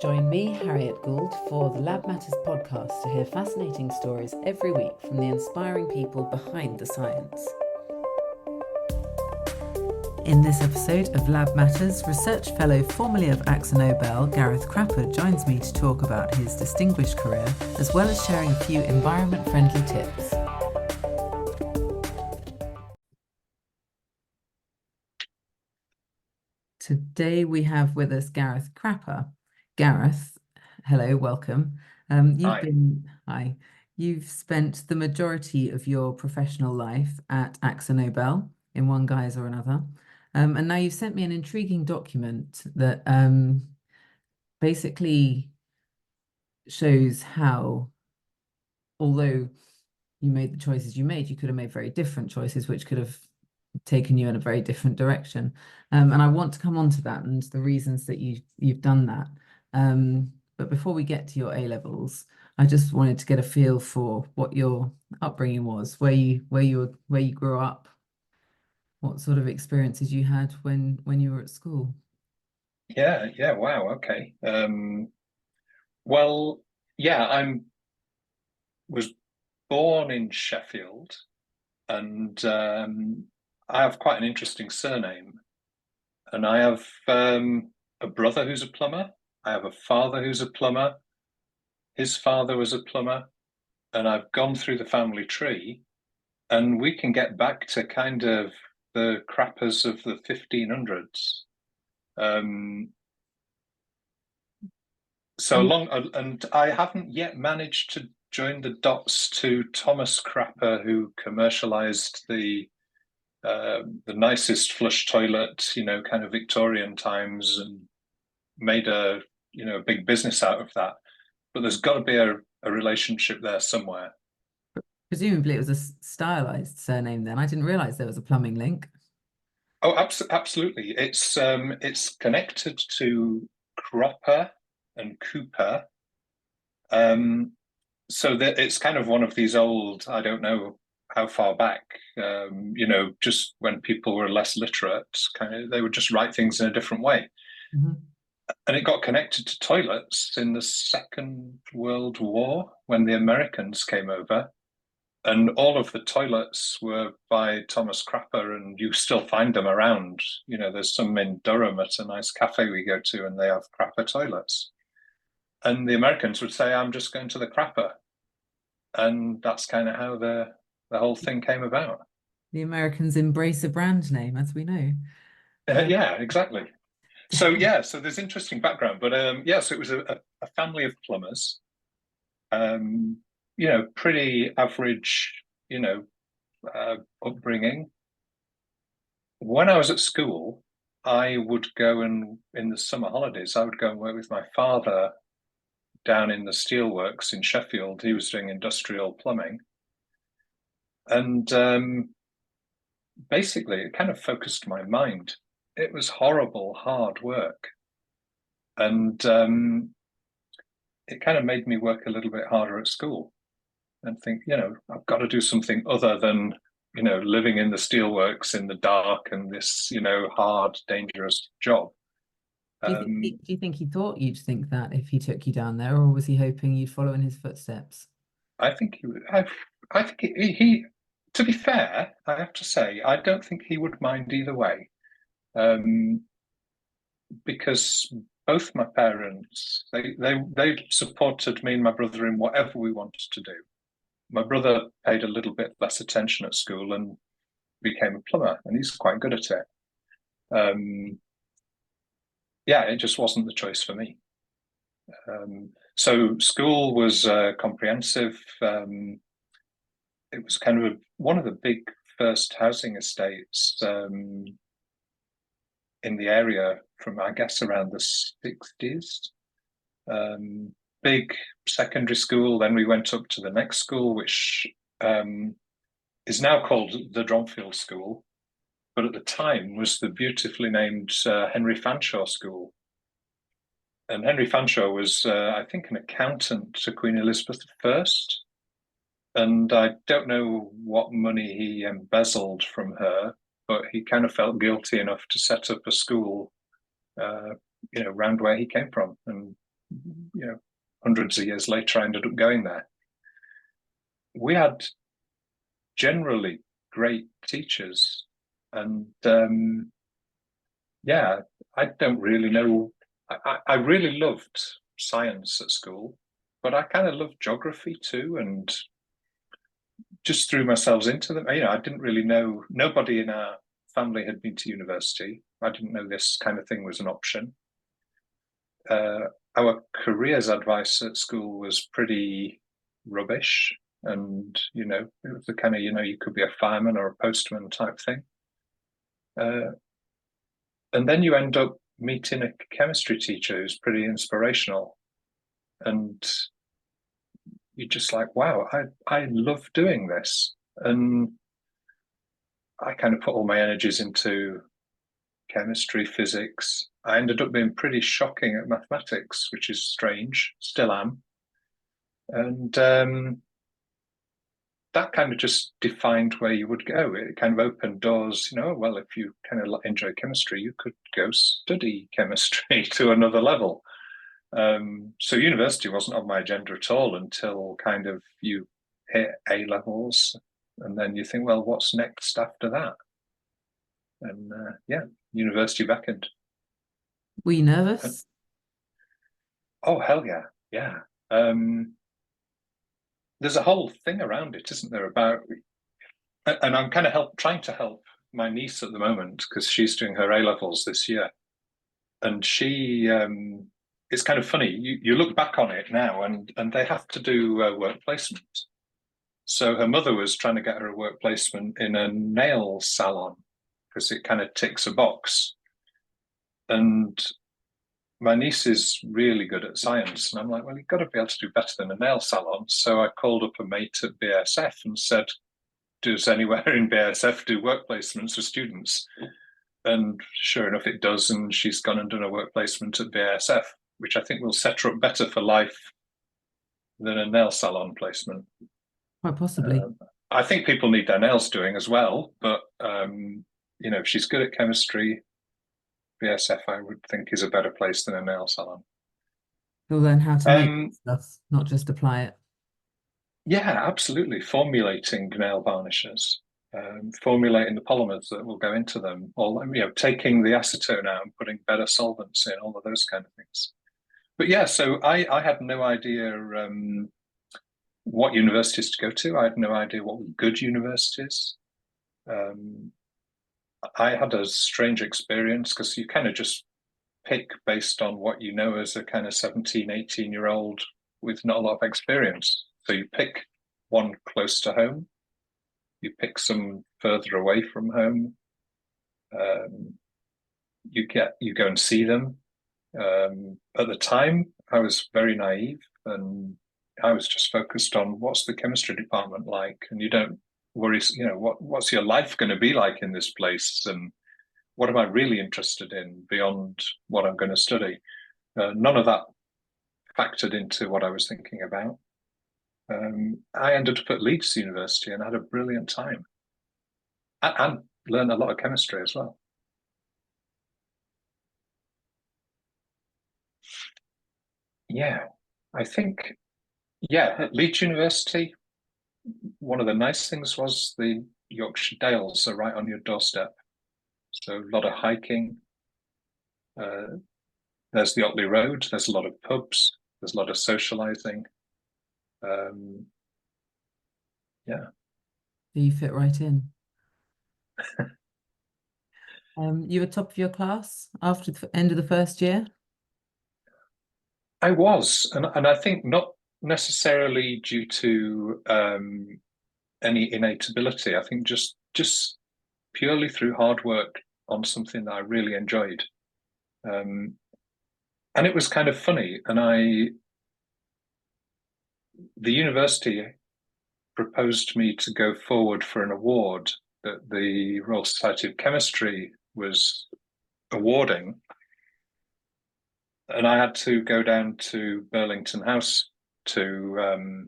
Join me, Harriet Gould, for the Lab Matters podcast to hear fascinating stories every week from the inspiring people behind the science. In this episode of Lab Matters, research fellow formerly of AkzoNobel, Gareth Crapper, joins me to talk about his distinguished career, as well as sharing a few environment-friendly tips. Today we have with us Gareth Crapper. Gareth, hello, welcome. Hi. You've spent the majority of your professional life at AkzoNobel in one guise or another. And now you've sent me an intriguing document that basically shows how, although you made the choices you made, you could have made very different choices, which could have taken you in a very different direction. And I want to come on to that and the reasons that you've done that. But before we get to your A levels, I just wanted to get a feel for what your upbringing was, where you grew up, what sort of experiences you had when you were at school. Yeah, wow, okay. Well, yeah, I'm was born in Sheffield and I have quite an interesting surname. And I have a brother who's a plumber. I have a father who's a plumber. His father was a plumber. And I've gone through the family tree and we can get back to kind of the crappers of the 1500s. Um, So And long, and I haven't yet managed to join the dots to Thomas Crapper, who commercialized the nicest flush toilet, kind of Victorian times, and made a big business out of that. But there's got to be a relationship there somewhere. presumably it was a stylized surname then. I didn't realize there was a plumbing link. Oh, absolutely. It's connected to Cropper and Cooper. Um, so that it's kind of one of these old, I don't know how far back, just when people were less literate, kind of they would just write things in a different way. Mhm. And it got connected to toilets in the Second World War when the Americans came over. And all of the toilets were by Thomas Crapper, and you still find them around. There's some in Durham at a nice cafe we go to, and they have Crapper toilets. And the Americans would say, "I'm just going to the Crapper," and that's kind of how the whole thing came about. The Americans embrace a brand name, as we know. Uh, Yeah, exactly. So there's interesting background, but so it was a family of plumbers. Um, pretty average, upbringing. When I was at school, I would go and in the summer holidays, I would go and work with my father down in the steelworks in Sheffield. He was doing industrial plumbing, and basically it kind of focused my mind. It was horrible, hard work. And it kind of made me work a little bit harder at school and think, I've got to do something other than, living in the steelworks in the dark and this, hard, dangerous job. do you think he thought you'd think that if he took you down there, or was he hoping you'd follow in his footsteps? I think he would. I think he, to be fair, I have to say, I don't think he would mind either way. Um, because both my parents they supported me and my brother in whatever we wanted to do. My brother paid a little bit less attention at school and became a plumber, and he's quite good at it. Yeah, it just wasn't the choice for me. So school was comprehensive. It was kind of one of the big first housing estates in the area from, I guess, around the 60s. Big secondary school. Then we went up to the next school, which is now called the Dronfield School, but at the time was the beautifully named Henry Fanshawe School. And Henry Fanshawe was, I think, an accountant to Queen Elizabeth I. And I don't know what money he embezzled from her, but he kind of felt guilty enough to set up a school, around where he came from. And hundreds of years later, I ended up going there. We had generally great teachers, and yeah, I don't really know. I really loved science at school, but I kind of loved geography too, and just threw myself into them. I didn't really know. Nobody in our family had been to university. I didn't know this kind of thing was an option. Our careers advice at school was pretty rubbish, and it was the kind of you could be a fireman or a postman type thing. And then you end up meeting a chemistry teacher who's pretty inspirational, and you're just like, wow, I love doing this. And I kind of put all my energies into chemistry, physics. I ended up being pretty shocking at mathematics, which is strange, still am. And that kind of just defined where you would go. It kind of opened doors, well, if you kind of enjoy chemistry, you could go study chemistry to another level. So university wasn't on my agenda at all until kind of you hit A levels, and then you think, well, what's next after that? And yeah, university beckoned. Were you And, nervous? oh hell yeah, yeah. There's a whole thing around it, isn't there? About, and I'm kind of trying to help my niece at the moment because she's doing her A levels this year, and she it's kind of funny. You look back on it now, and they have to do work placement. So her mother was trying to get her a work placement in a nail salon because it kind of ticks a box. And my niece is really good at science, and I'm like, well, you've got to be able to do better than a nail salon. So I called up a mate at BASF and said, does anywhere in BASF do work placements for students? And sure enough, it does. And she's gone and done a work placement at BASF, which I think will set her up better for life than a nail salon placement. Quite possibly. I think people need their nails doing as well, but if she's good at chemistry, BASF I would think is a better place than a nail salon. You'll learn how to make Um, stuff, not just apply it. yeah, absolutely. Formulating nail varnishes, formulating the polymers that will go into them, or taking the acetone out and putting better solvents in, all of those kind of things. But yeah, so I had no idea what universities to go to. I had no idea what were good universities. I had a strange experience because you kind of just pick based on what you know as a kind of 17, 18-year-old with not a lot of experience. So you pick one close to home, you pick some further away from home. You go and see them. At the time, I was very naive, and I was just focused on what's the chemistry department like, and you don't worry, what's your life going to be like in this place, and what am I really interested in beyond what I'm going to study? None of that factored into what I was thinking about. I ended up at Leeds University and had a brilliant time, and learned a lot of chemistry as well. Yeah, I think, yeah, at Leeds University, one of the nice things was the Yorkshire Dales are right on your doorstep. So a lot of hiking. There's the Otley Road. There's a lot of pubs. There's a lot of socializing. Yeah. You fit right in. You were top of your class after the end of the first year? I was, and I think not necessarily due to any innate ability. I think just purely through hard work on something that I really enjoyed. And it was kind of funny. And the university proposed me to go forward for an award that the Royal Society of Chemistry was awarding. And I had to go down to Burlington House to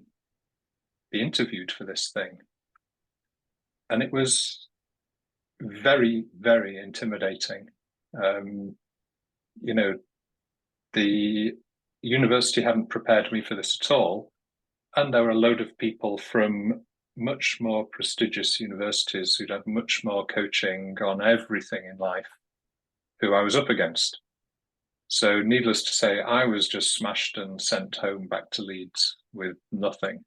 be interviewed for this thing. And it was very, very intimidating. The university hadn't prepared me for this at all. And there were a load of people from much more prestigious universities who'd had much more coaching on everything in life who I was up against. So needless to say, I was just smashed and sent home back to Leeds with nothing.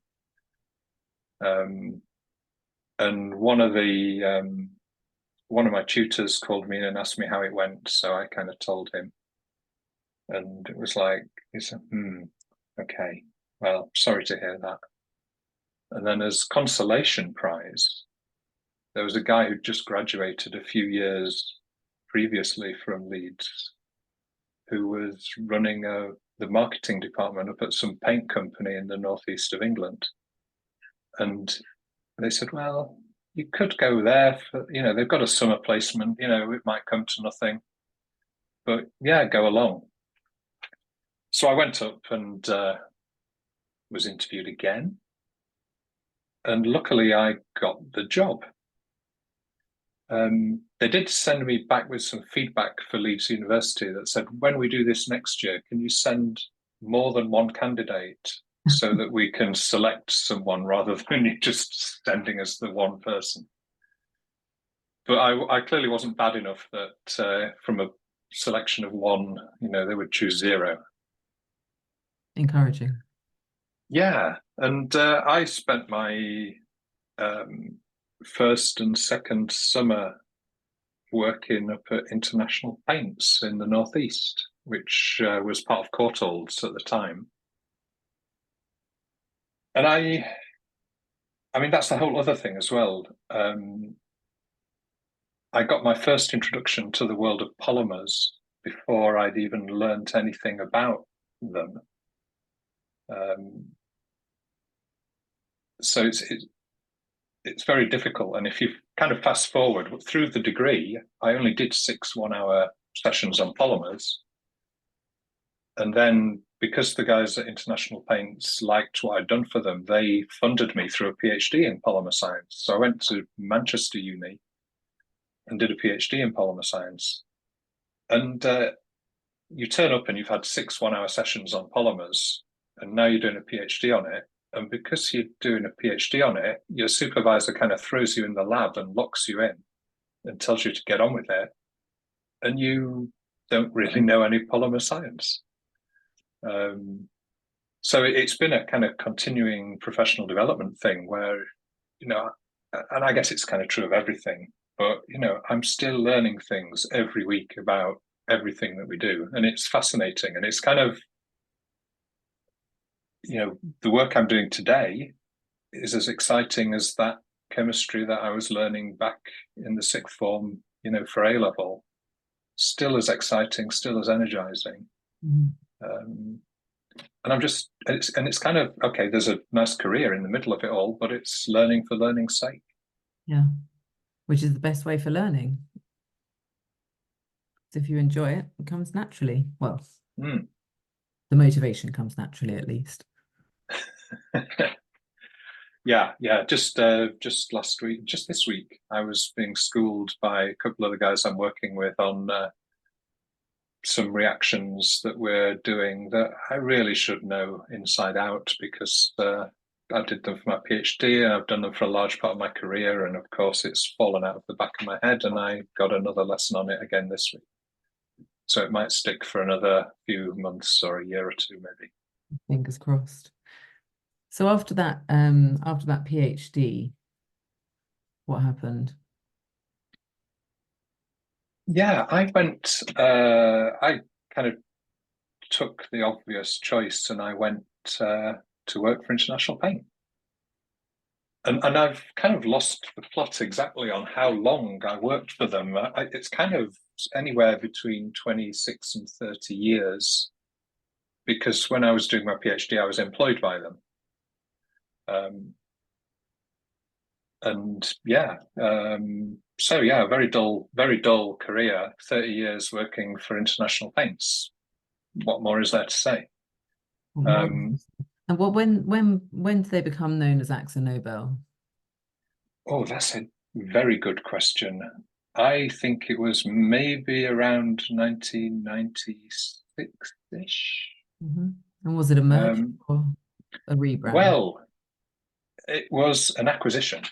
And one of my tutors called me in and asked me how it went. So I kind of told him, and it was like, he said, okay, well, sorry to hear that. And then as consolation prize, there was a guy who'd just graduated a few years previously from Leeds, who was running the marketing department up at some paint company in the northeast of England. And they said, well, you could go there for, they've got a summer placement, it might come to nothing. But yeah, go along. So I went up and was interviewed again. And luckily I got the job. They did send me back with some feedback for Leeds University that said, when we do this next year, can you send more than one candidate so that we can select someone rather than you just sending us the one person? But I clearly wasn't bad enough that from a selection of one, they would choose zero. Encouraging. Yeah. And I spent my first and second summer working up at International Paints in the northeast, which was part of Courtaulds at the time. And I mean, that's the whole other thing as well. I got my first introduction to the world of polymers before I'd even learnt anything about them. So it's very difficult. And if you kind of fast forward through the degree, I only did 6 1-hour sessions on polymers. And then because the guys at International Paints liked what I'd done for them, they funded me through a PhD in polymer science. So I went to Manchester Uni and did a PhD in polymer science. And you turn up and you've had 6 1-hour sessions on polymers, and now you're doing a PhD on it. And because you're doing a PhD on it, your supervisor kind of throws you in the lab and locks you in and tells you to get on with it. And you don't really know any polymer science. So it's been a kind of continuing professional development thing where, and I guess it's kind of true of everything, but, I'm still learning things every week about everything that we do. And it's fascinating. And it's kind of, the work I'm doing today is as exciting as that chemistry that I was learning back in the 6th form, for A level. Still as exciting, still as energizing. And it's kind of, okay, there's a nice career in the middle of it all, but it's learning for learning's sake. Yeah, which is the best way for learning. So if you enjoy it, it comes naturally. Well, the motivation comes naturally, at least. Yeah. Just this week, I was being schooled by a couple of the guys I'm working with on some reactions that we're doing that I really should know inside out because I did them for my PhD and I've done them for a large part of my career. And of course, it's fallen out of the back of my head and I got another lesson on it again this week. So it might stick for another few months or a year or two, maybe. Fingers crossed. So after that PhD, what happened? Yeah, I kind of took the obvious choice and I went to work for International Paint. And I've kind of lost the plot exactly on how long I worked for them. It's kind of anywhere between 26 and 30 years, because when I was doing my PhD, I was employed by them. So yeah, very dull career, 30 years working for International Paints. What more is there to say? And when did they become known as Axa Nobel? Oh, that's a very good question. I think it was maybe around 1996-ish. And was it a merge Um, or a rebrand? well, it was an acquisition,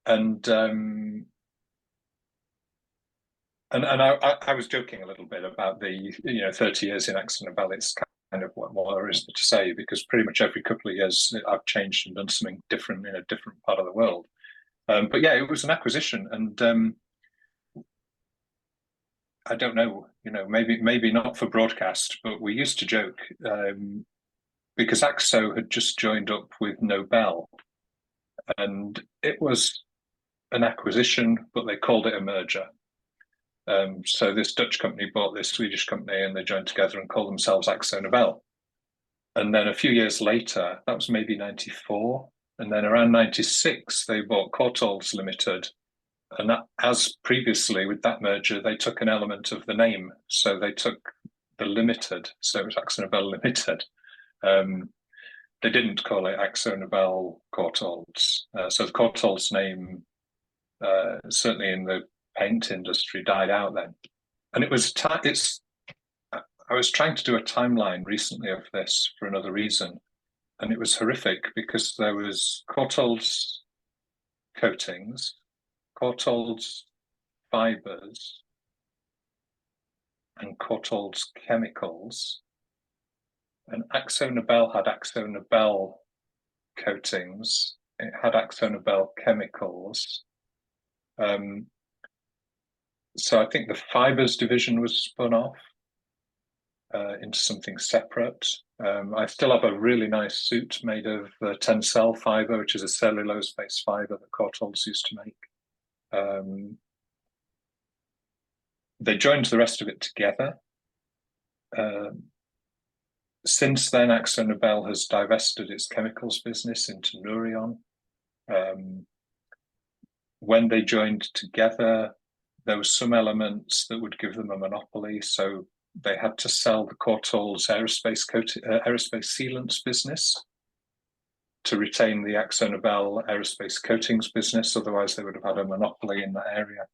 and I was joking a little bit about the 30 years in AkzoNobel. It's kind of what there is to say, because pretty much every couple of years I've changed and done something different in a different part of the world. But yeah, it was an acquisition, and I don't know, maybe not for broadcast, but we used to joke because Akzo had just joined up with Nobel, and it was an acquisition, but they called it a merger. So this Dutch company bought this Swedish company, and they joined together and called themselves AkzoNobel. And then a few years later, that was maybe 94, and then around 96, they bought Courtaulds Limited. And that, as previously with that merger, they took an element of the name. So they took the limited, so it was AkzoNobel Limited. They didn't call it AkzoNobel Courtaulds. So the Courtaulds name, certainly in the paint industry, died out then. And it was I was trying to do a timeline recently of this for another reason, and it was horrific because there was Courtaulds coatings, Courtaulds fibers, and Courtaulds chemicals. And AkzoNobel had AkzoNobel coatings. It had AkzoNobel chemicals. So I think the fibers division was spun off into something separate. I still have a really nice suit made of tencel fiber, which is a cellulose-based fiber that Courtaulds used to make. They joined the rest of it together. Since then, AkzoNobel has divested its chemicals business into Nouryon. When they joined together, there were some elements that would give them a monopoly. So they had to sell the Courtaulds aerospace sealants business to retain the AkzoNobel aerospace coatings business. Otherwise, they would have had a monopoly in that area.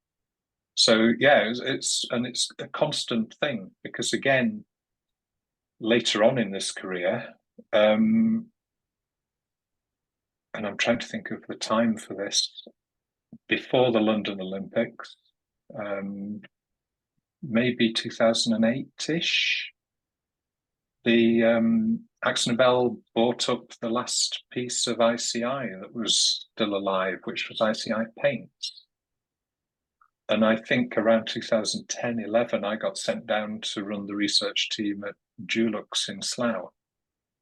So yeah, it's a constant thing, because again, later on in this career, and I'm trying to think of the time for this, before the London Olympics, maybe 2008-ish, the AkzoNobel bought up the last piece of ICI that was still alive, which was ICI paints. And I think around 2010-11, I got sent down to run the research team at Dulux in Slough.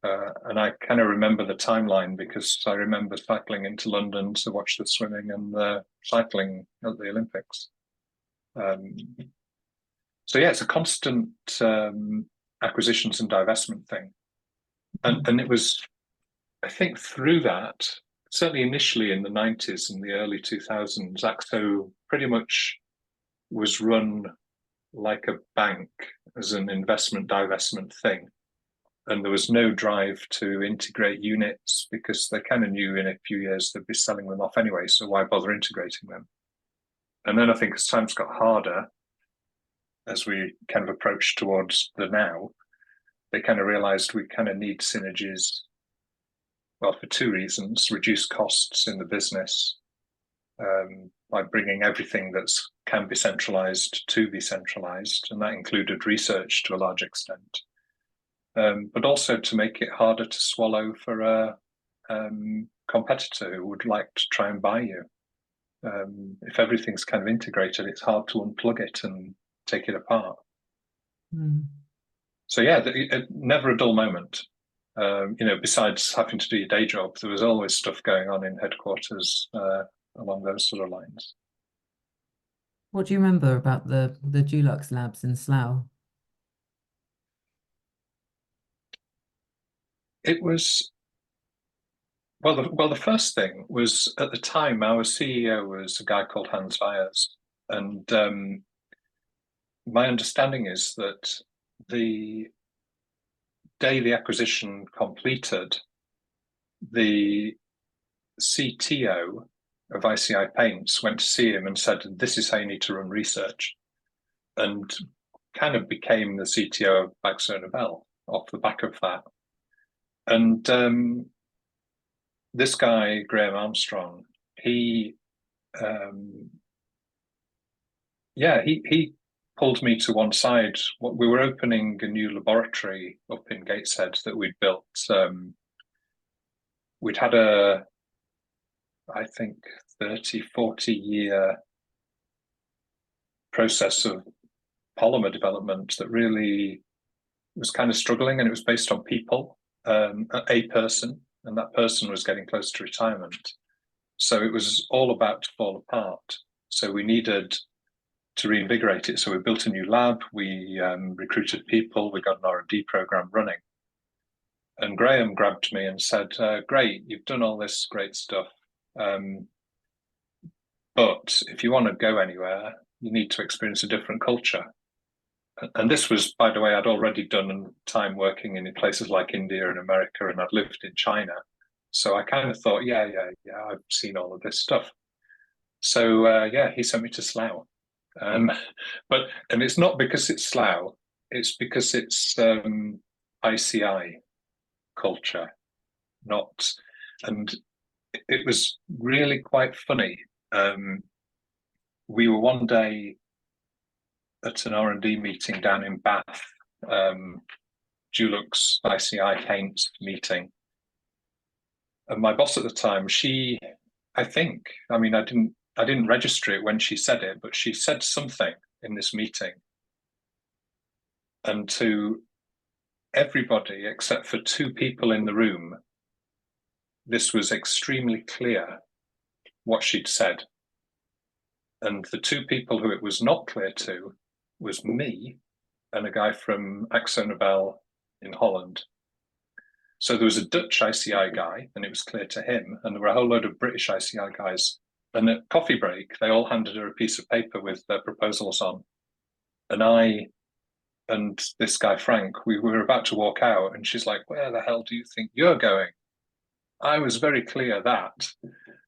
And I kind of remember the timeline because I remember cycling into London to watch the swimming and the cycling at the Olympics. So yeah, it's a constant acquisitions and divestment thing. And it was, I think, through that, certainly initially in the 90s and the early 2000s, Akzo pretty much was run like a bank as an investment divestment thing. And there was no drive to integrate units because they kind of knew in a few years they'd be selling them off anyway. So why bother integrating them? And then I think as times got harder, as we kind of approached towards the now, they kind of realized we kind of need synergies. Well, for two reasons: reduce costs in the business by bringing everything that can be centralized to be centralized, and that included research to a large extent. But also to make it harder to swallow for a competitor who would like to try and buy you. If everything's kind of integrated, it's hard to unplug it and take it apart. Mm. So yeah, never a dull moment. Besides having to do your day job, there was always stuff going on in headquarters along those sort of lines. What do you remember about the Dulux labs in Slough? It was the first thing was, at the time, our CEO was a guy called Hans Weyers, and my understanding is that the day the acquisition completed, the CTO of ICI Paints went to see him and said, "This is how you need to run research," and kind of became the CTO of AkzoNobel. off the back of that. And this guy, Graham Armstrong, he he pulled me to one side. We were opening a new laboratory up in Gateshead that we'd built. We'd had I think, 30, 40-year process of polymer development that really was kind of struggling, and it was based on people, a person, and that person was getting close to retirement. So it was all about to fall apart. So we needed to reinvigorate it. So we built a new lab, we recruited people, we got an R&D program running. And Graham grabbed me and said, great, you've done all this great stuff. But if you want to go anywhere, you need to experience a different culture. And this was, by the way, I'd already done time working in places like India and America, and I'd lived in China. So I kind of thought, yeah, I've seen all of this stuff. So he sent me to Slough. And it's not because it's Slough, it's because it's ICI culture, and it was really quite funny. We were one day at an R&D meeting down in Bath, Dulux ICI Paint meeting. And my boss at the time, I didn't register it when she said it, but she said something in this meeting. And to everybody except for two people in the room, this was extremely clear what she'd said. And the two people who it was not clear to was me and a guy from AkzoNobel in Holland. So there was a Dutch ICI guy, and it was clear to him, and there were a whole load of British ICI guys. And at coffee break, they all handed her a piece of paper with their proposals on. And I and this guy, Frank, we were about to walk out, and she's like, where the hell do you think you're going? I was very clear that.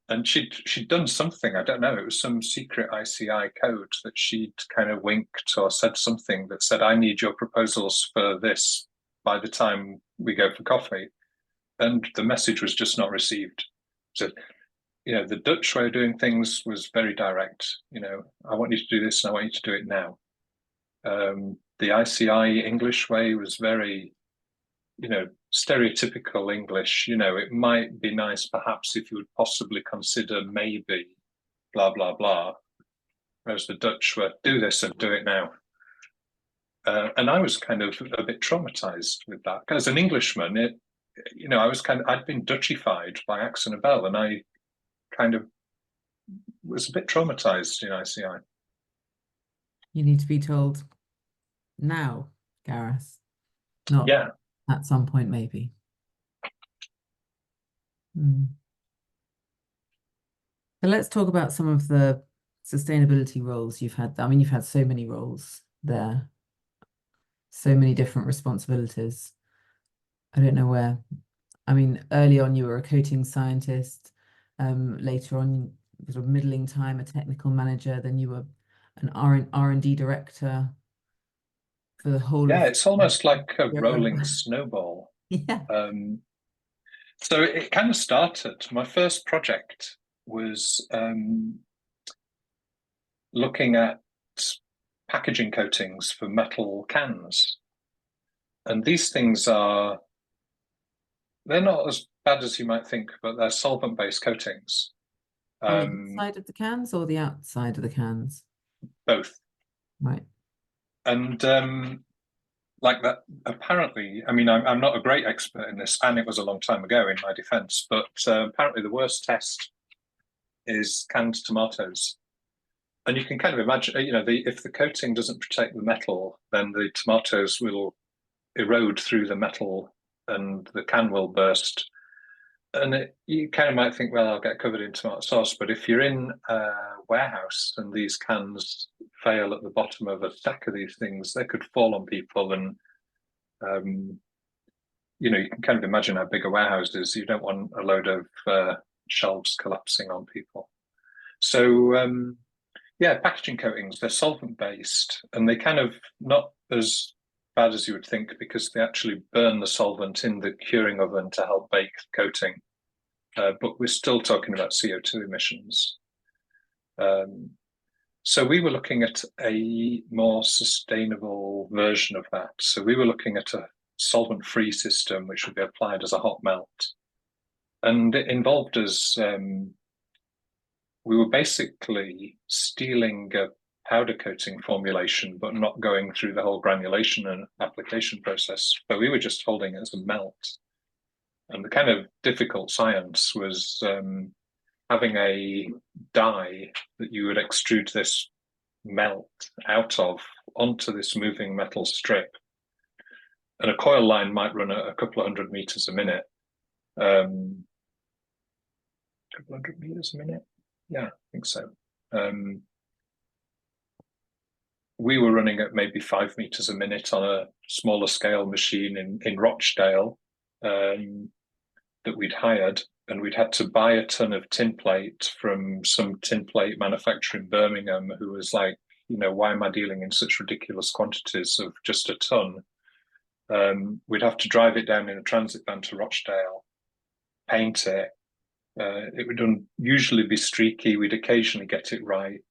And she'd done something, I don't know, it was some secret ICI code that she'd kind of winked or said something that said, I need your proposals for this by the time we go for coffee. And the message was just not received. So, the Dutch way of doing things was very direct. I want you to do this and I want you to do it now. The ICI English way was very, stereotypical English. It might be nice perhaps if you would possibly consider maybe blah, blah, blah. Whereas the Dutch were do this and do it now. And I was kind of a bit traumatized with that. As an Englishman, I'd been Dutchified by AkzoNobel, and I kind of was a bit traumatized in ICI. You need to be told now, Gareth, not at some point, maybe. So let's talk about some of the sustainability roles you've had. I mean, you've had so many roles there, so many different responsibilities. I don't know where. I mean, early on you were a coating scientist. Later on, sort of middling time, a technical manager. Then you were an R&D director for the whole. Yeah, it's almost like a rolling snowball. Yeah. So it kind of started. My first project was looking at packaging coatings for metal cans. And these things they're not as bad as you might think, but they're solvent-based coatings. On the inside of the cans or the outside of the cans? Both. Right. And like that, apparently, I mean, I'm not a great expert in this, and it was a long time ago in my defense, but apparently the worst test is canned tomatoes. And you can kind of imagine, if the coating doesn't protect the metal, then the tomatoes will erode through the metal and the can will burst. And you kind of might think, well, I'll get covered in tomato sauce. But if you're in a warehouse and these cans fail at the bottom of a stack of these things, they could fall on people. And, you can kind of imagine how big a warehouse is. You don't want a load of shelves collapsing on people. So, packaging coatings, they're solvent-based, and they kind of not as bad as you would think, because they actually burn the solvent in the curing oven to help bake the coating. But we're still talking about CO2 emissions. So we were looking at a more sustainable version of that. So we were looking at a solvent-free system which would be applied as a hot melt. And it involved us, we were basically stealing a powder coating formulation, but not going through the whole granulation and application process. But we were just holding it as a melt. And the kind of difficult science was having a die that you would extrude this melt out of onto this moving metal strip. And a coil line might run at a couple of 100 meters a minute. A couple 100 meters a minute? Yeah, I think so. We were running at maybe 5 meters a minute on a smaller scale machine in Rochdale that we'd hired, and we'd had to buy a ton of tin plate from some tin plate manufacturer in Birmingham who was like, why am I dealing in such ridiculous quantities of just a ton? We'd have to drive it down in a transit van to Rochdale, paint it. It would usually be streaky. We'd occasionally get it right.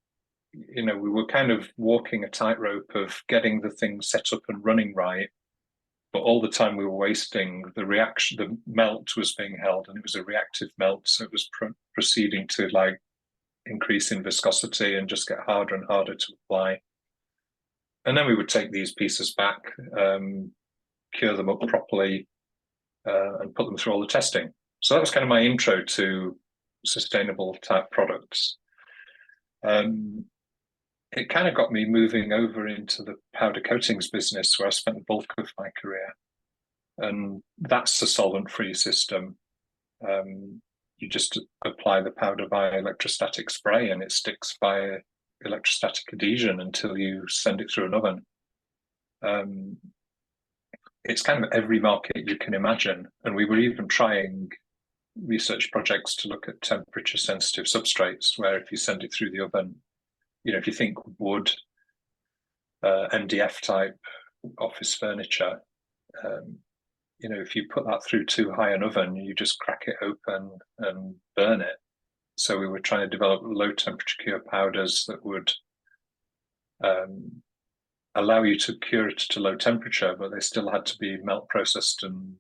We were kind of walking a tightrope of getting the thing set up and running right, but all the time we were wasting the reaction. The melt was being held, and it was a reactive melt, so it was proceeding to like increase in viscosity and just get harder and harder to apply. And then we would take these pieces back, cure them up properly, and put them through all the testing. So that was kind of my intro to sustainable type products. It kind of got me moving over into the powder coatings business, where I spent the bulk of my career. And that's a solvent-free system. You just apply the powder by electrostatic spray, and it sticks by electrostatic adhesion until you send it through an oven. It's kind of every market you can imagine. And we were even trying research projects to look at temperature sensitive substrates, where if you send it through the oven, if you think wood, MDF type office furniture, if you put that through too high an oven, you just crack it open and burn it. So we were trying to develop low temperature cure powders that would allow you to cure it to low temperature, but they still had to be melt processed and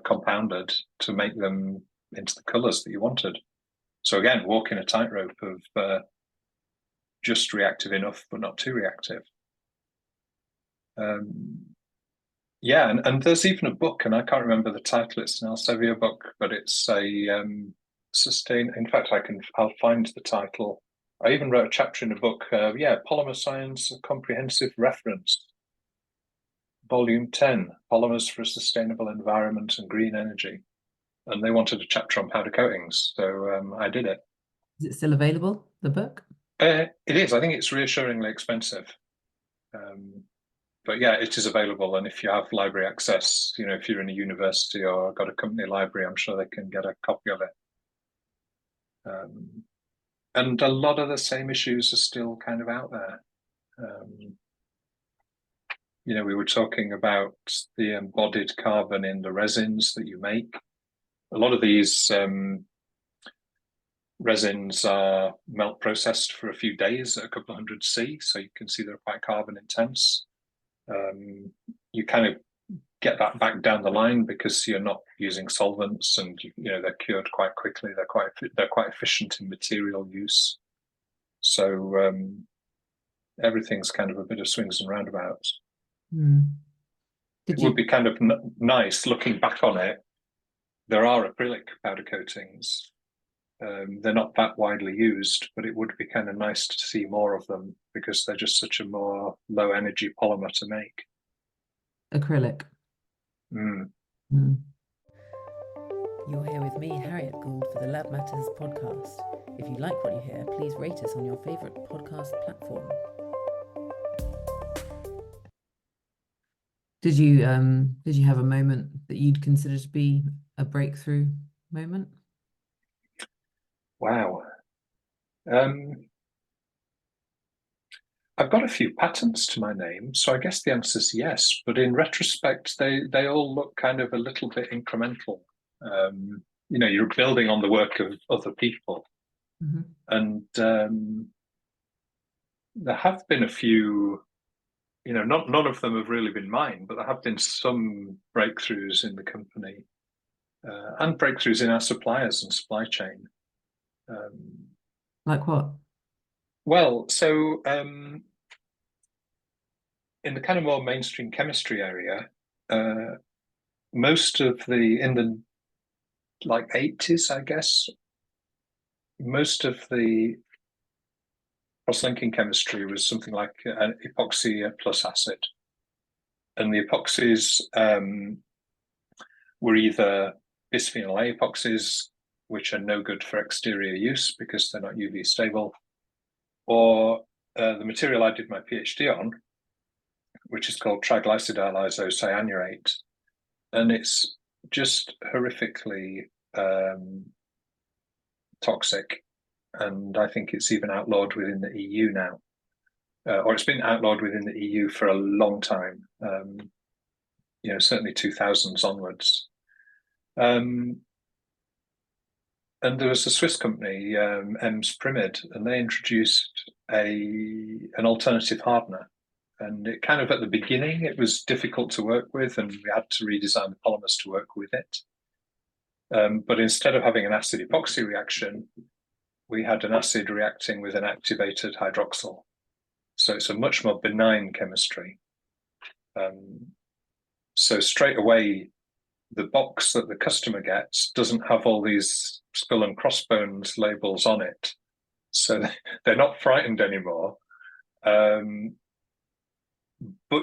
compounded to make them into the colors that you wanted. So again, walking a tightrope of just reactive enough, but not too reactive. And there's even a book, and I can't remember the title. It's an Elsevier book, but it's a In fact, I'll find the title. I even wrote a chapter in a book. Polymer Science: A Comprehensive Reference, Volume 10, Polymers for a Sustainable Environment and Green Energy. And they wanted a chapter on powder coatings, so I did it. Is it still available, the book? It is. I think it's reassuringly expensive. But yeah, it is available. And if you have library access, if you're in a university or got a company library, I'm sure they can get a copy of it. And a lot of the same issues are still kind of out there. We were talking about the embodied carbon in the resins that you make. A lot of these resins are melt processed for a few days at a couple of 100 C, so you can see they're quite carbon intense. You kind of get that back down the line because you're not using solvents, and they're cured quite quickly. They're quite efficient in material use. So everything's kind of a bit of swings and roundabouts. It would be kind of nice looking back on it. There are acrylic powder coatings. They're not that widely used, but it would be kind of nice to see more of them because they're just such a more low energy polymer to make. Acrylic. You're here with me, Harriet Gould, for the Lab Matters podcast. If you like what you hear, please rate us on your favourite podcast platform. Did you have a moment that you'd consider to be a breakthrough moment? Wow. I've got a few patents to my name, so I guess the answer is yes. But in retrospect, they all look kind of a little bit incremental. You're building on the work of other people, and there have been a few. None of them have really been mine, but there have been some breakthroughs in the company and breakthroughs in our suppliers and supply chain. Like what? Well, so in the kind of more mainstream chemistry area, most of in the like 80s, I guess, most of the cross-linking chemistry was something like an epoxy plus acid. And the epoxies were either bisphenol A epoxies, which are no good for exterior use because they're not UV stable, or the material I did my PhD on, which is called triglycidyl isocyanurate. And it's just horrifically toxic. And I think it's even outlawed within the EU now, or it's been outlawed within the EU for a long time. Certainly 2000s onwards. And there was a Swiss company, EMS Primid, and they introduced an alternative hardener. And it kind of at the beginning, it was difficult to work with, and we had to redesign the polymers to work with it. But instead of having an acid epoxy reaction, we had an acid reacting with an activated hydroxyl. So it's a much more benign chemistry. So straight away, the box that the customer gets doesn't have all these skull and crossbones labels on it. So they're not frightened anymore. But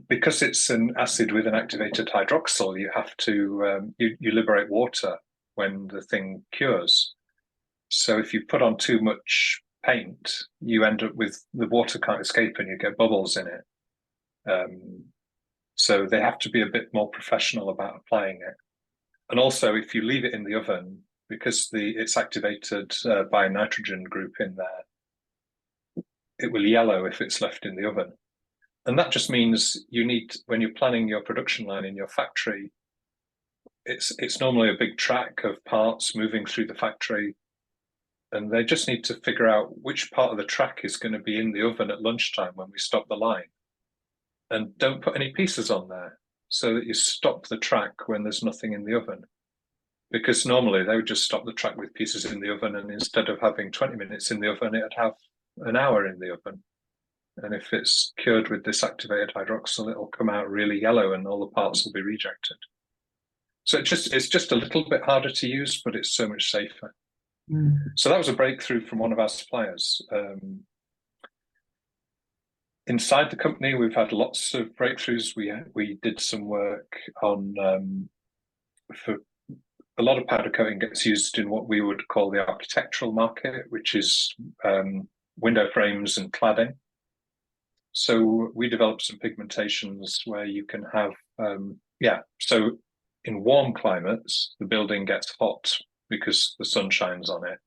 because it's an acid with an activated hydroxyl, you have to, you liberate water when the thing cures. So if you put on too much paint, you end up with the water can't escape and you get bubbles in it. So they have to be a bit more professional about applying it. And also, if you leave it in the oven, because it's activated by a nitrogen group in there, it will yellow if it's left in the oven. And that just means when you're planning your production line in your factory, it's normally a big track of parts moving through the factory. And they just need to figure out which part of the track is going to be in the oven at lunchtime when we stop the line. And don't put any pieces on there so that you stop the track when there's nothing in the oven. Because normally they would just stop the track with pieces in the oven, and instead of having 20 minutes in the oven, it'd have an hour in the oven. And if it's cured with this activated hydroxyl, it'll come out really yellow and all the parts will be rejected. So it's just a little bit harder to use, but it's so much safer. So that was a breakthrough from one of our suppliers. Inside the company, we've had lots of breakthroughs. We did some work on for a lot of powder coating gets used in what we would call the architectural market, which is window frames and cladding. So we developed some pigmentations where you can have, so in warm climates, the building gets hot because the sun shines on it.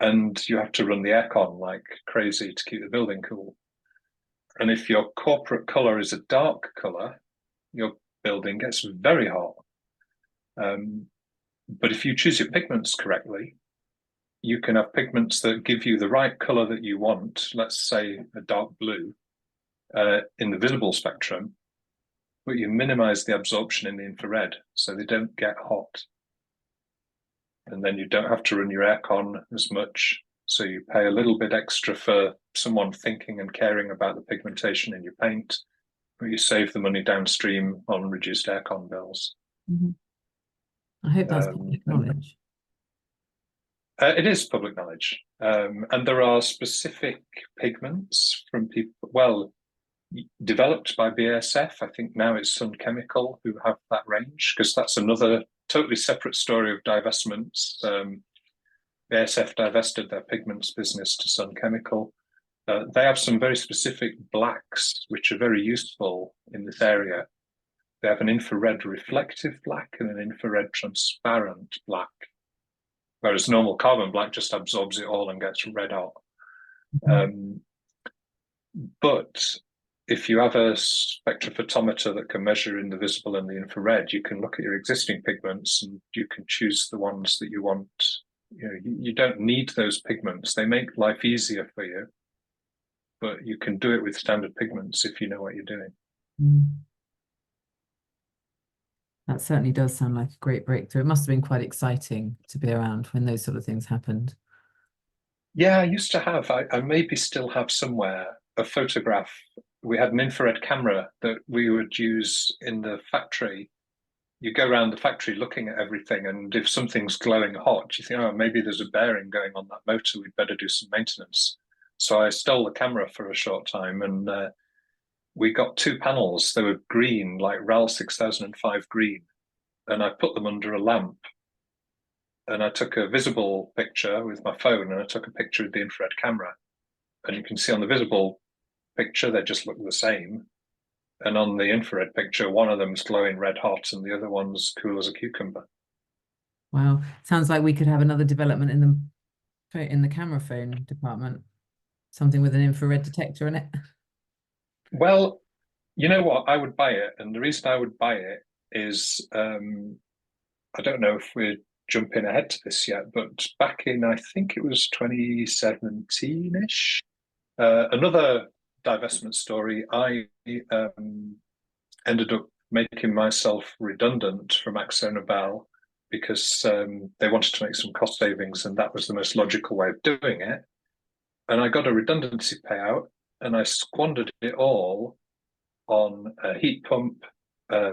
And you have to run the aircon like crazy to keep the building cool. And if your corporate color is a dark color, your building gets very hot. But if you choose your pigments correctly, you can have pigments that give you the right color that you want, let's say a dark blue, in the visible spectrum, but you minimize the absorption in the infrared so they don't get hot. And then you don't have to run your aircon as much, so you pay a little bit extra for someone thinking and caring about the pigmentation in your paint, but you save the money downstream on reduced aircon bills. I hope that's public knowledge. It is public knowledge. And there are specific pigments from people, developed by BASF. I think now it's Sun Chemical who have that range, because that's another totally separate story of divestments. BASF divested their pigments business to Sun Chemical. They have some very specific blacks, which are very useful in this area. They have an infrared reflective black and an infrared transparent black, whereas normal carbon black just absorbs it all and gets red hot. But if you have a spectrophotometer that can measure in the visible and the infrared, you can look at your existing pigments and you can choose the ones that you want. You don't need those pigments. They make life easier for you, but you can do it with standard pigments if you know what you're doing. Mm. That certainly does sound like a great breakthrough. It must have been quite exciting to be around when those sort of things happened. Yeah, I used to have, I maybe still have somewhere, a photograph. We had an infrared camera that we would use in the factory. You go around the factory looking at everything, and if something's glowing hot, you think, oh, maybe there's a bearing going on that motor. We'd better do some maintenance. So I stole the camera for a short time, and we got two panels. They were green, like RAL 6005 green, and I put them under a lamp. And I took a visible picture with my phone, and I took a picture with the infrared camera. And you can see on the visible picture, they just look the same. And on the infrared picture, one of them's glowing red hot and the other one's cool as a cucumber. Wow. Sounds like we could have another development in the camera phone department. Something with an infrared detector in it. Well, you know what? I would buy it. And the reason I would buy it is I don't know if we're jumping ahead to this yet, but back in, I think it was 2017-ish, another divestment story, I ended up making myself redundant from AkzoNobel because they wanted to make some cost savings, and that was the most logical way of doing it. And I got a redundancy payout, and I squandered it all on a heat pump,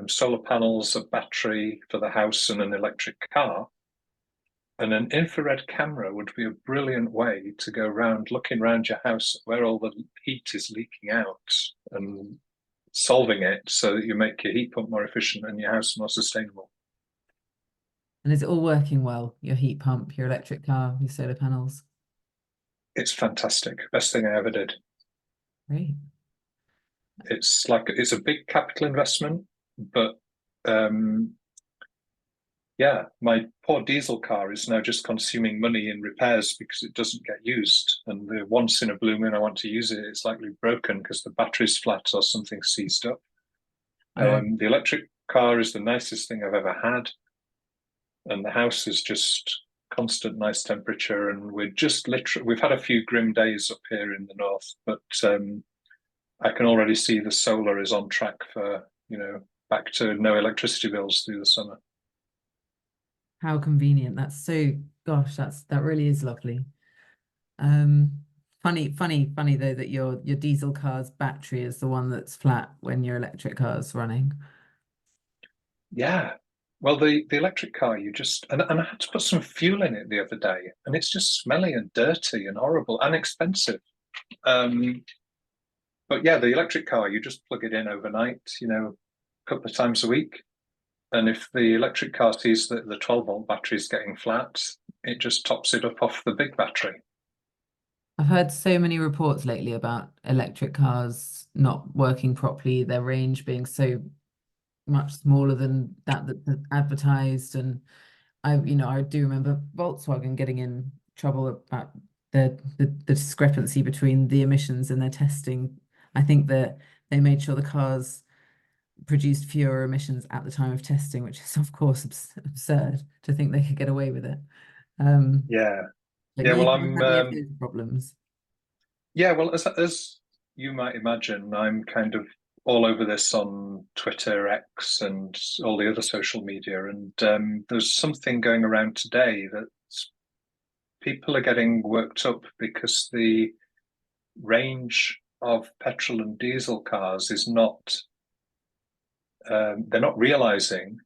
solar panels, a battery for the house, and an electric car. And an infrared camera would be a brilliant way to go around looking around your house where all the heat is leaking out and solving it so that you make your heat pump more efficient and your house more sustainable. And is it all working well? Your heat pump, your electric car, your solar panels? It's fantastic. Best thing I ever did. Great. It's a big capital investment, but yeah, my poor diesel car is now just consuming money in repairs because it doesn't get used. And the once in a blue moon I want to use it, it's likely broken because the battery's flat or something seized up. The electric car is the nicest thing I've ever had. And the house is just constant nice temperature. And we're just we've had a few grim days up here in the north, but I can already see the solar is on track for, back to no electricity bills through the summer. How convenient. Gosh, that really is lovely. Funny though that your diesel car's battery is the one that's flat when your electric car's running. Yeah. Well, the electric car, and I had to put some fuel in it the other day, and it's just smelly and dirty and horrible and expensive. But yeah, the electric car, you just plug it in overnight, a couple of times a week. And if the electric car sees that the 12-volt battery is getting flat, it just tops it up off the big battery. I've heard so many reports lately about electric cars not working properly, their range being so much smaller than that's advertised. And I do remember Volkswagen getting in trouble about the discrepancy between the emissions and their testing. I think that they made sure the cars produced fewer emissions at the time of testing, which is of course absurd to think they could get away with it. Yeah. But Yeah, you well, haven't had any of those problems. Yeah, well, as you might imagine, I'm kind of all over this on Twitter, X, and all the other social media. And there's something going around today that people are getting worked up because the range of petrol and diesel cars is not, they're not realizing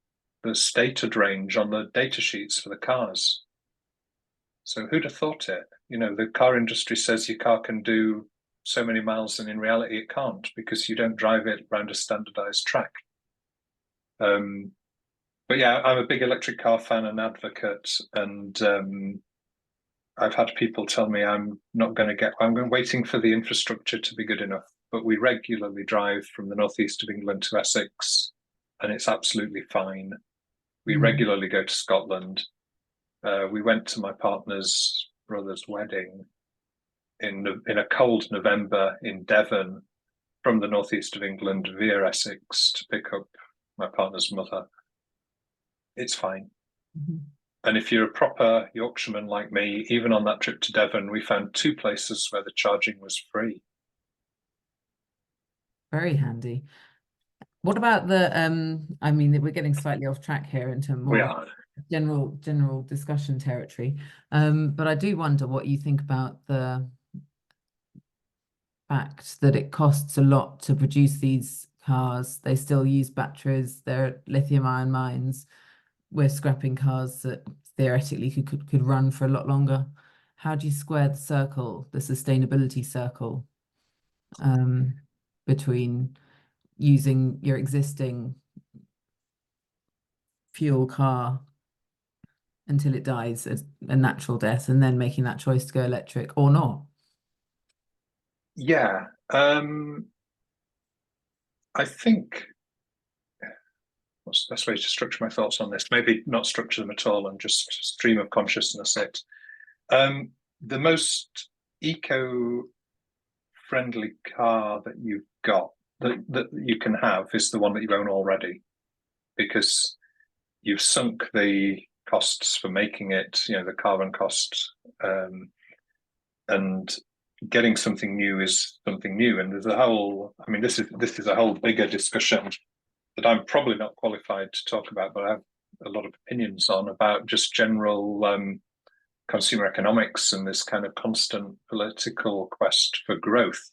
the stated range on the data sheets for the cars. So who'd have thought it? The car industry says your car can do so many miles, and in reality it can't because you don't drive it around a standardized track. But yeah, I'm a big electric car fan and advocate, and I've had people tell me I'm waiting for the infrastructure to be good enough. But we regularly drive from the northeast of England to Essex, and it's absolutely fine. We regularly go to Scotland. We went to my partner's brother's wedding in a cold November in Devon from the northeast of England via Essex to pick up my partner's mother, it's fine. Mhm. And if you're a proper Yorkshireman like me, even on that trip to Devon, we found 2 places where the charging was free. Very handy. What about the I mean, we're getting slightly off track here into We more are. general discussion territory. But I do wonder what you think about the fact that it costs a lot to produce these cars. They still use batteries, they're lithium-ion mines. We're scrapping cars that theoretically could run for a lot longer. How do you square the circle, the sustainability circle, between using your existing fuel car until it dies a natural death and then making that choice to go electric or not? Yeah. I think what's the best way to structure my thoughts on this? Maybe not structure them at all and just stream of consciousness it. The most eco-friendly car that you've got that you can have is the one that you own already, because you've sunk the costs for making it, the carbon costs, and getting something new is something new. And there's a whole, I mean, this is a whole bigger discussion that I'm probably not qualified to talk about, but I have a lot of opinions on about just general consumer economics and this kind of constant political quest for growth.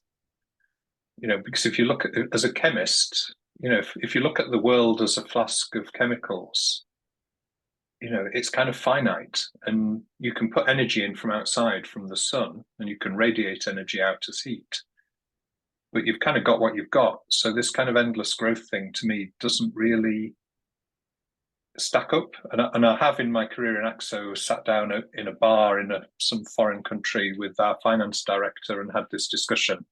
Because if you look at it as a chemist, if you look at the world as a flask of chemicals, it's kind of finite, and you can put energy in from outside, from the sun, and you can radiate energy out as heat. But you've kind of got what you've got. So this kind of endless growth thing to me doesn't really stack up. And I have in my career in AXO sat down in a bar in some foreign country with our finance director and had this discussion,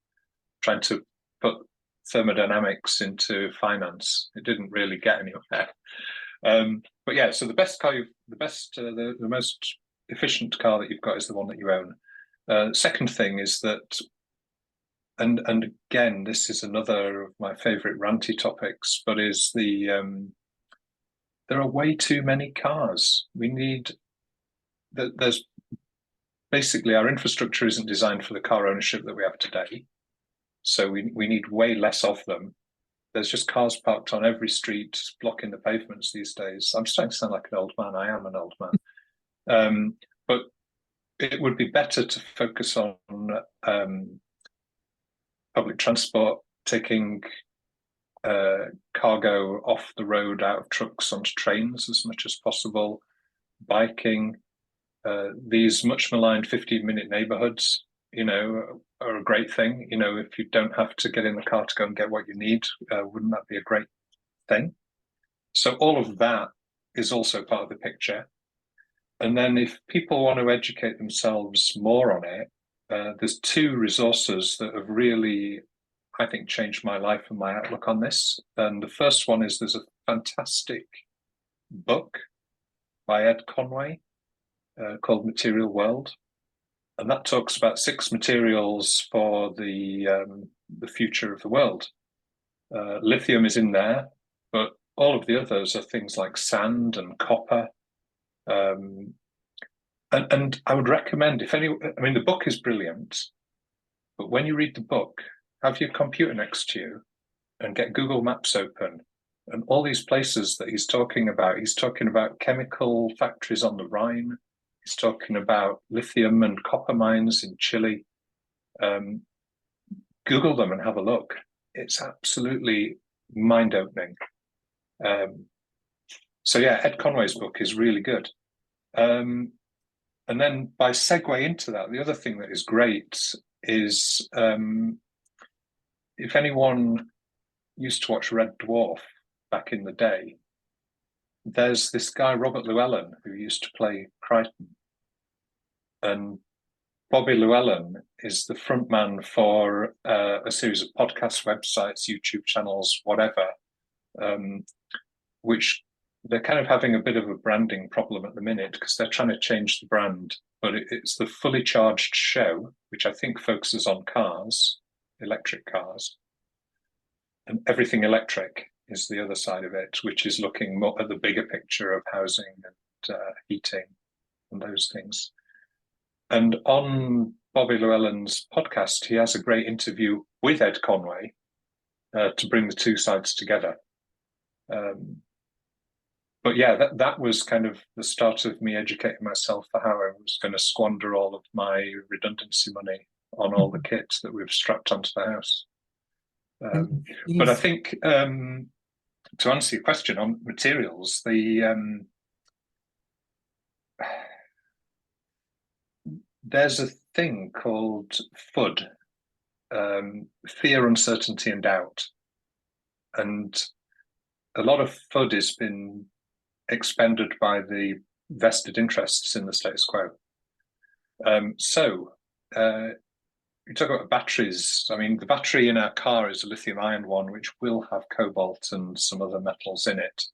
trying to put thermodynamics into finance. It didn't really get anywhere. But yeah, so the most efficient car that you've got is the one that you own. Second thing is that, and again, this is another of my favorite ranty topics, but is there are way too many cars. There's basically, our infrastructure isn't designed for the car ownership that we have today. So we need way less of them. There's just cars parked on every street, blocking the pavements these days. I'm starting to sound like an old man. I am an old man. But it would be better to focus on public transport, taking cargo off the road, out of trucks, onto trains as much as possible, biking. These much maligned 15-minute neighborhoods, are a great thing. If you don't have to get in the car to go and get what you need, wouldn't that be a great thing? So all of that is also part of the picture. And then if people want to educate themselves more on it, there's 2 resources that have really, I think, changed my life and my outlook on this. And the first one is there's a fantastic book by Ed Conway called Material World. And that talks about 6 materials for the future of the world. Lithium is in there, but all of the others are things like sand and copper. And I would recommend, the book is brilliant, but when you read the book, have your computer next to you and get Google Maps open, and all these places that he's talking about chemical factories on the Rhine. He's talking about lithium and copper mines in Chile. Google them and have a look. It's absolutely mind-opening. So yeah, Ed Conway's book is really good. And then by segue into that, the other thing that is great is if anyone used to watch Red Dwarf back in the day, there's this guy, Robert Llewellyn, who used to play Crichton. And Bobby Llewellyn is the front man for a series of podcasts, websites, YouTube channels, whatever, which they're kind of having a bit of a branding problem at the minute because they're trying to change the brand. But it's the Fully Charged Show, which I think focuses on cars, electric cars, and everything electric is the other side of it, which is looking more at the bigger picture of housing and heating and those things. And on Bobby Llewellyn's podcast, he has a great interview with Ed Conway to bring the two sides together. But yeah, that was kind of the start of me educating myself for how I was going to squander all of my redundancy money on all the kit that we've strapped onto the house. But I think to answer your question on materials, there's a thing called FUD, fear, uncertainty, and doubt. And a lot of FUD has been expended by the vested interests in the status quo. You talk about batteries. I mean, the battery in our car is a lithium ion one, which will have cobalt and some other metals in it.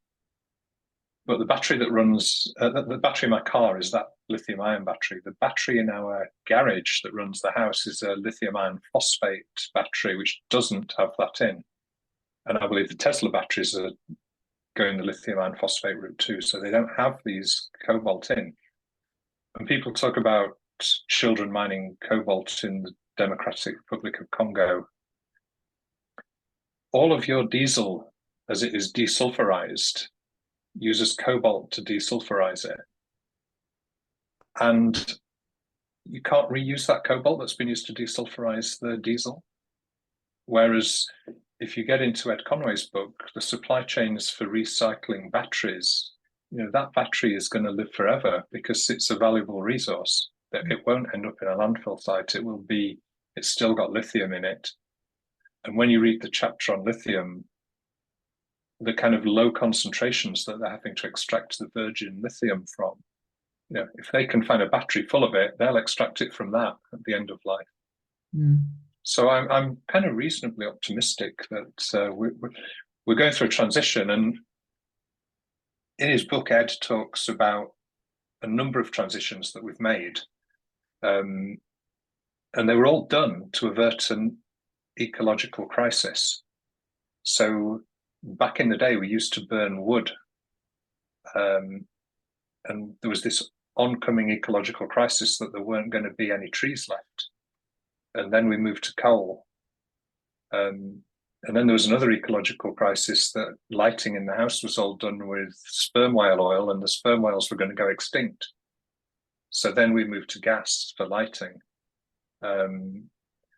But the battery that runs, the battery in my car is that lithium ion battery. The battery in our garage that runs the house is a lithium iron phosphate battery, which doesn't have that in. And I believe the Tesla batteries are going the lithium iron phosphate route too. So they don't have these cobalt in. And people talk about children mining cobalt in the Democratic Republic of Congo. All of your diesel, as it is desulfurized, uses cobalt to desulfurize it. And you can't reuse that cobalt that's been used to desulfurize the diesel. Whereas if you get into Ed Conway's book, the supply chains for recycling batteries, that battery is going to live forever because it's a valuable resource. It won't end up in a landfill site. It's still got lithium in it. And when you read the chapter on lithium, the kind of low concentrations that they're having to extract the virgin lithium from, if they can find a battery full of it, they'll extract it from that at the end of life. Mm. So I'm kind of reasonably optimistic that we're going through a transition. And in his book, Ed talks about a number of transitions that we've made. And they were all done to avert an ecological crisis. So back in the day, we used to burn wood. And there was this oncoming ecological crisis that there weren't going to be any trees left. And then we moved to coal. And then there was another ecological crisis that lighting in the house was all done with sperm whale oil, and the sperm whales were going to go extinct. So then we moved to gas for lighting.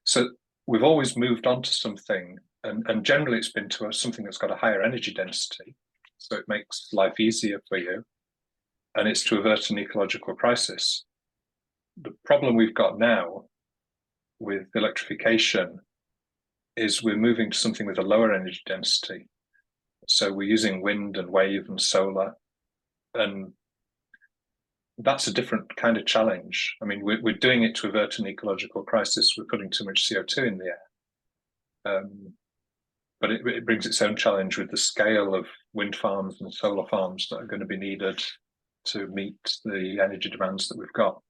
So we've always moved on to something, and generally it's been to something that's got a higher energy density, so it makes life easier for you, and it's to avert an ecological crisis. The problem we've got now with electrification is we're moving to something with a lower energy density. So we're using wind and wave and solar, and that's a different kind of challenge. I mean, we're doing it to avert an ecological crisis. We're putting too much CO2 in the air. But it brings its own challenge with the scale of wind farms and solar farms that are going to be needed to meet the energy demands that we've got.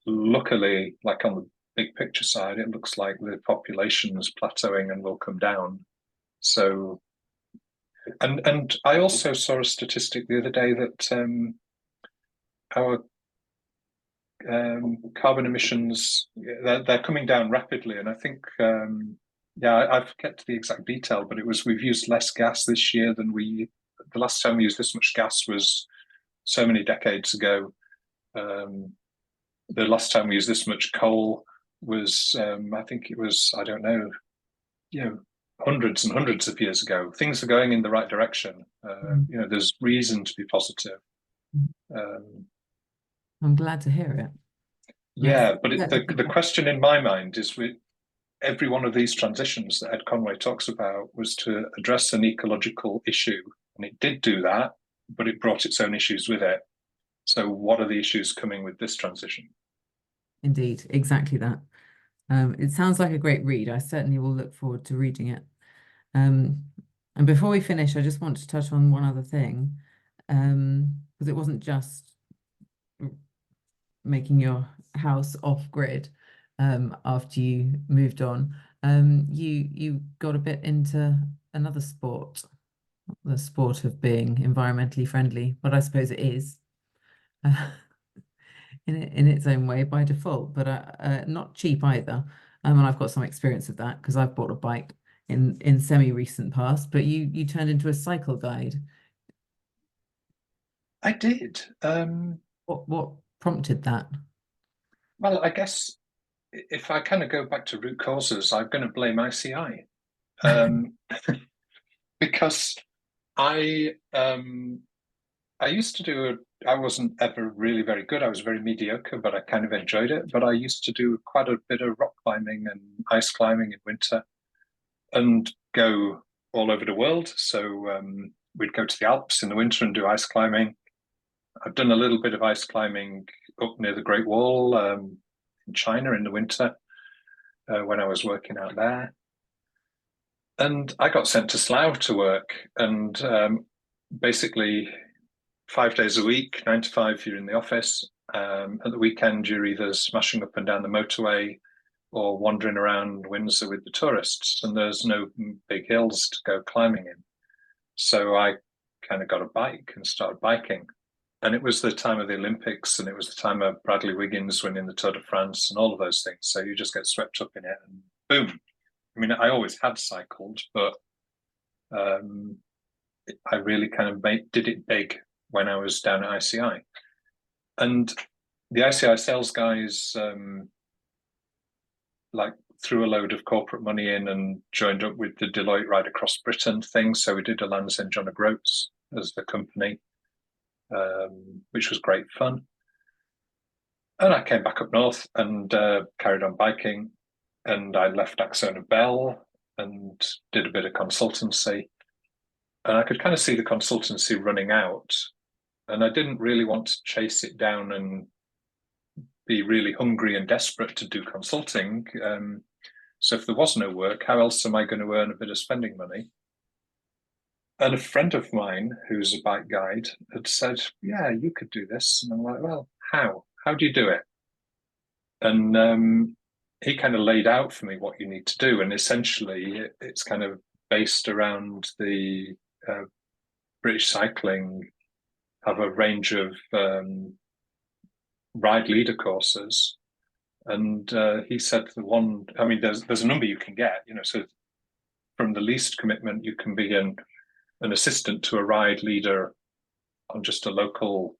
Luckily, like on the big picture side, it looks like the population is plateauing and will come down. So, and I also saw a statistic the other day that our carbon emissions, they're coming down rapidly. And I think, I forget the exact detail, but we've used less gas this year than the last time we used this much gas was so many decades ago. The last time we used this much coal was, I think it was, I don't know, hundreds and hundreds of years ago. Things are going in the right direction. There's reason to be positive. I'm glad to hear it. Yeah, but the question in my mind is, every one of these transitions that Ed Conway talks about was to address an ecological issue, and it did do that, but it brought its own issues with it. So what are the issues coming with this transition? Indeed, exactly that. It sounds like a great read. I certainly will look forward to reading it. And before we finish, I just want to touch on one other thing, because it wasn't just making your house off grid after you moved on. You got a bit into another sport, the sport of being environmentally friendly, but I suppose it is uh, in its own way by default, but not cheap either. And I've got some experience of that because I've bought a bike in semi-recent past, but you turned into a cycle guide. I did. What prompted that? Well, I guess if I kind of go back to root causes, I'm going to blame ICI, because I used to do I wasn't ever really very good. I was very mediocre, but I kind of enjoyed it. But I used to do quite a bit of rock climbing and ice climbing in winter, and go all over the world. So we'd go to the Alps in the winter and do ice climbing. I've done a little bit of ice climbing up near the Great Wall in China in the winter when I was working out there. And I got sent to Slough to work, and basically 5 days a week, 9 to 5, you're in the office. At the weekend, you're either smashing up and down the motorway or wandering around Windsor with the tourists, and there's no big hills to go climbing in. So I kind of got a bike and started biking. And it was the time of the Olympics, and it was the time of Bradley Wiggins winning the Tour de France and all of those things. So you just get swept up in it and boom. I mean, I always had cycled, but I really kind of did it big when I was down at ICI. And the ICI sales guys like threw a load of corporate money in and joined up with the Deloitte Ride Across Britain thing. So we did a Land's End John O'Groats as the company, which was great fun. And I came back up north and carried on biking. And I left Axona Bell and did a bit of consultancy. And I could kind of see the consultancy running out. And I didn't really want to chase it down and be really hungry and desperate to do consulting. So if there was no work, how else am I going to earn a bit of spending money? And a friend of mine who's a bike guide had said, yeah, you could do this. And I'm like, well, how? How do you do it? And he kind of laid out for me what you need to do. And essentially, it's kind of based around the British Cycling have a range of ride leader courses. And he said I mean, there's a number you can get, so from the least commitment, you can be an assistant to a ride leader on just a local,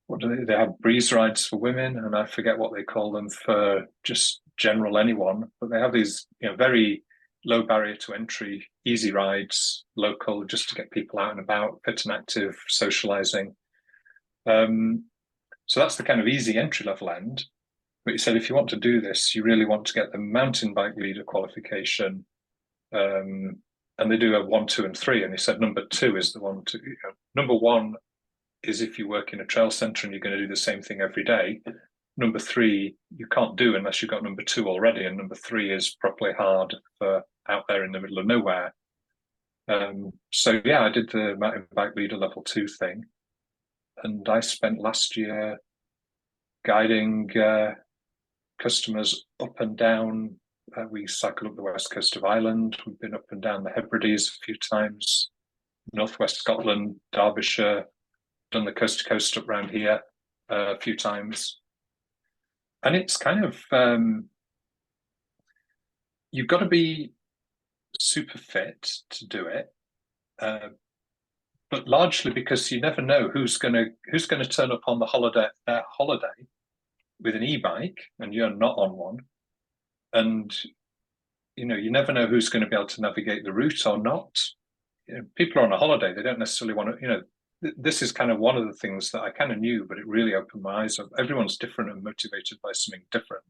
what do they have breeze rides for women, and I forget what they call them for just general anyone, but they have these very low barrier to entry, easy rides, local, just to get people out and about, fit and active, socializing. So that's the kind of easy entry level end. But he said, if you want to do this, you really want to get the mountain bike leader qualification. And they do a 1, 2, and 3. And he said, number 2 is the one to, number 1 is if you work in a trail center and you're going to do the same thing every day. Number 3, you can't do unless you've got number 2 already. And number 3 is properly hard for out there in the middle of nowhere. So yeah, I did the mountain bike leader level 2 thing. And I spent last year guiding customers up and down. We cycled up the west coast of Ireland. We've been up and down the Hebrides a few times, northwest Scotland, Derbyshire, done the coast to coast up around here a few times. And it's kind of, you've got to be super fit to do it. But largely because you never know who's going to turn up on the holiday with an e-bike and you're not on one, and you never know who's going to be able to navigate the route or not. People are on a holiday; they don't necessarily want to. This is kind of one of the things that I kind of knew, but it really opened my eyes up. Everyone's different and motivated by something different,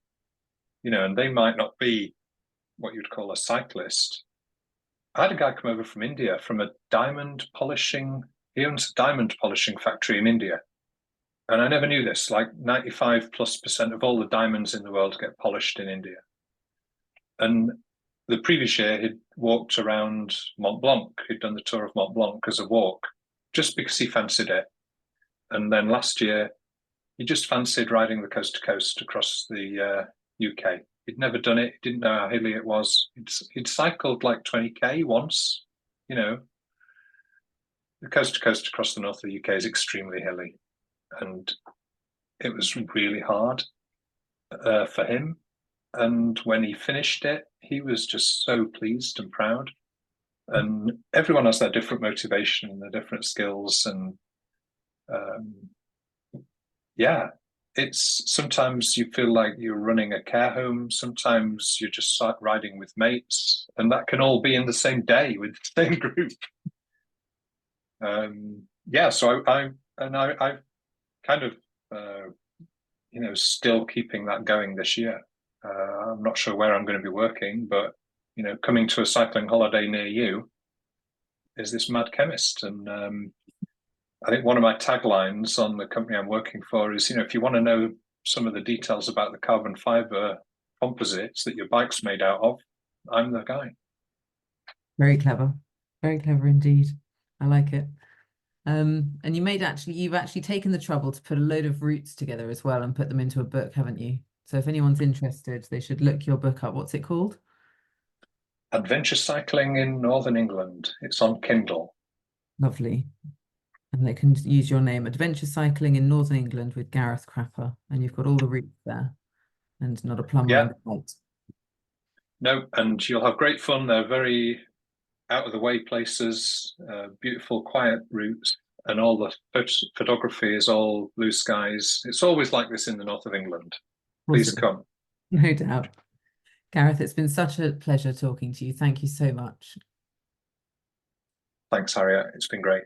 and they might not be what you'd call a cyclist. I had a guy come over from India from a diamond polishing. He owns a diamond polishing factory in India. And I never knew this, like 95+% of all the diamonds in the world get polished in India. And the previous year he'd walked around Mont Blanc. He'd done the tour of Mont Blanc as a walk, just because he fancied it. And then last year, he just fancied riding the coast to coast across the UK. He'd never done it. He didn't know how hilly it was. He'd cycled like 20k once. You know, the coast to coast across the north of the UK is extremely hilly, and it was really hard for him. And when he finished it, he was just so pleased and proud. And everyone has their different motivation and their different skills. And yeah, it's sometimes you feel like you're running a care home. Sometimes you're just riding with mates, and that can all be in the same day with the same group. Yeah, so I've kind of still keeping that going this year. I'm not sure where I'm going to be working, but coming to a cycling holiday near you is this mad chemist. And I think one of my taglines on the company I'm working for is, if you want to know some of the details about the carbon fiber composites that your bike's made out of, I'm the guy. Very clever indeed. I like it. And you've actually taken the trouble to put a load of routes together as well and put them into a book, haven't you? So if anyone's interested, they should look your book up. What's it called? Adventure Cycling in Northern England. It's on Kindle. Lovely. And they can use your name, Adventure Cycling in Northern England with Gareth Crapper. And you've got all the routes there and not a plumber in sight. No, and you'll have great fun. They're very out of the way places, beautiful, quiet routes, and all the photography is all blue skies. It's always like this in the north of England. Please come. No doubt. Gareth, it's been such a pleasure talking to you. Thank you so much. Thanks, Harriet. It's been great.